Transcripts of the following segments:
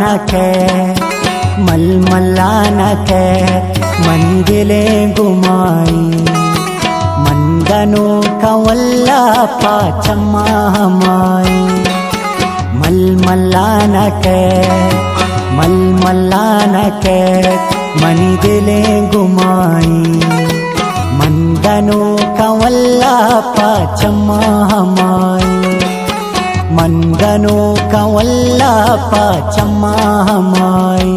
ಮಲ್ಮಲ್ಲಾನಕೆ ಮಲ್ಮಲ್ಲಾನಕೆ ಮಂದಿಲೆ ಗುಮಾಯಿ ಮಂದನು ಕವಲ್ಲ ಪಾಚಮ್ಮಾಯಿ ಮಲ್ಮಲ್ಲಾನಕೆ ಮಲ್ಮಲ್ಲಾನಕೆ ಮನಿದಿಲೆ ಗುಮಾಯಿ ಮಂದನು ಕವಲ್ಲ ಪಾಚಮ್ಮಾಯಿ ಮಂದನು ಕವಲ್ಲ ಪಾಚಮ್ಮಾಯಿ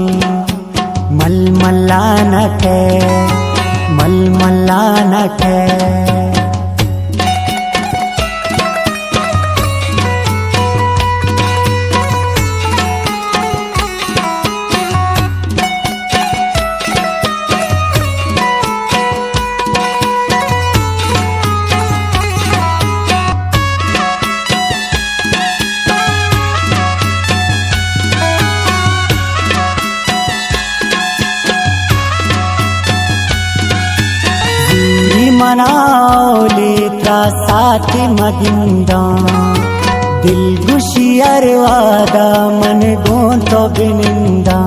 ಮಲ್ಮಲ್ಲಾನಕೆ ಮಲ್ಮಲ್ಲಾನಕೆ मनाओली त्रासाती मगिंदा दिल गुशियर वादा मन गोंतो बिनिंदा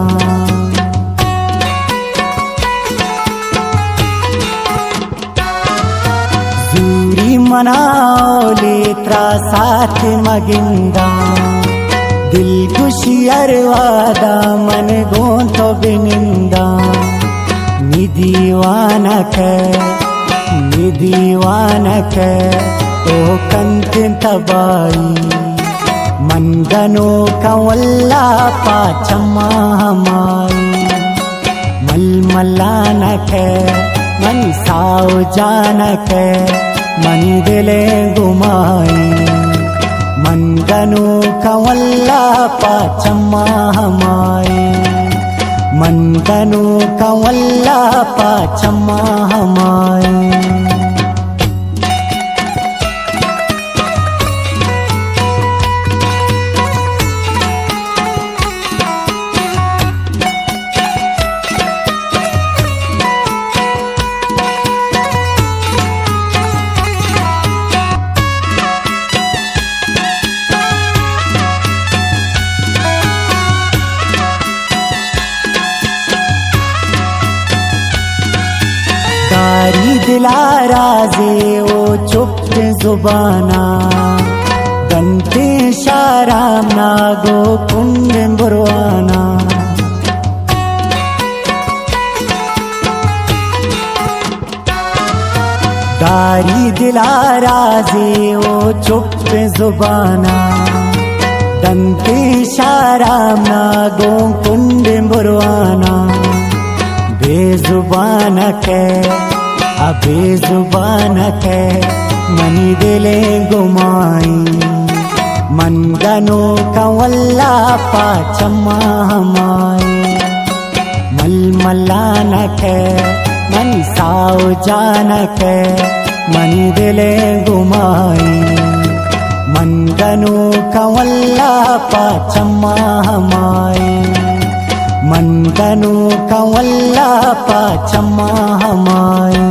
जूरी मनाओली त्रासाती मगिंदा दिल गुशियर वादा मन गोंतो बिनिंदा निदीवाना के निदीवानके ओ कंतिंतबाई मंदनु कवल्ला पाचम्माई मल्मल्लानके मन साव जानके मनी दिले गुमाई मंदनु कवल्ला पाचम्माई मंदनु कवल्ला पाचम्माई दिलाराजे ओ चुप जुबाना गंते शाराम नागो कुंड बुरवाना दारी दिलाराजे ओ चुप जुबाना गंते शाराम नागो कुंड बुरवाना बेजुबान के अबे जुबान के मनी दिले गुमाई मंदनु कवल्ला पाचम्माई मल्मल्लानके मन साव जानके मनी दिले गुमाई मंदनु कवल्ला पाचम्माई मंदनु कवल्ला पाचम्माई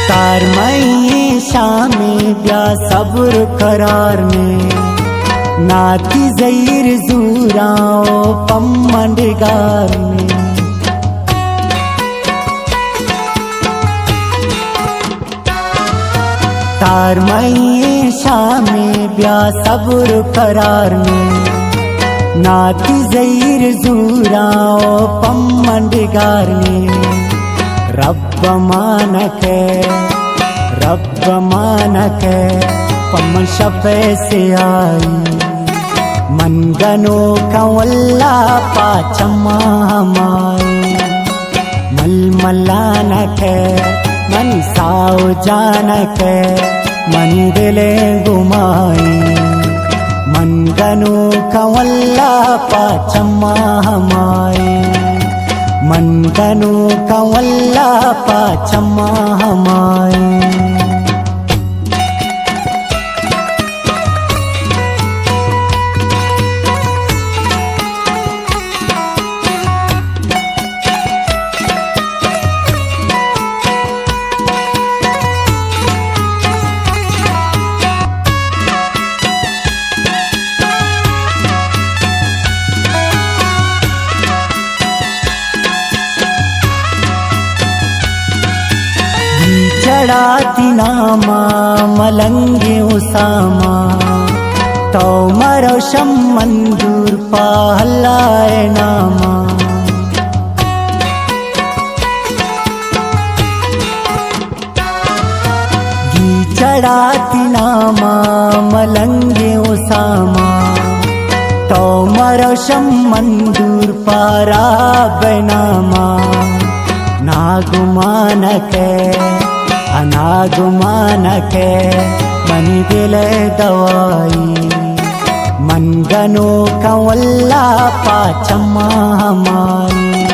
तार मई शामे ब्या सब्र करार में नाती जहीर जूराओ पम्मंडगार में तार मई शामे ब्या सब्र करार में नाती जहीर जूराओ पम्मंडगार में रब्ब मानके पम्मन शपे से आई मंदनु कवल्ला पाचम्माई मल्मल्लानके मन साव जानके मनी दिले गुमाई मंदनु कवल्ला पाचम्माई गनु कंवल्ला पाचम्मा हमाई चढ़ाती नामा मलंगे उसामा तो मरोशम मंदूर पाहलाए नामा गी चढ़ाती नामा मलंगे उसामा तो मरोशम मंदूर पारा बनामा नागुमान के अनागुमान के मनी दिले दवाई मन गनो कंवल्ला पाचम्मा हमारी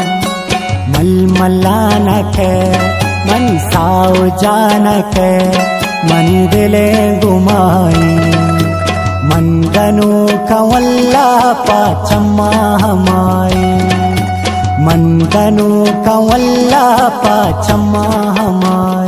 मलमलान के मन साव जान के मनी दिले गुमाई मन गनो कंवल्ला पाचम्मा हमारी मन गनु कंवल्ला पाचम्मा हमारी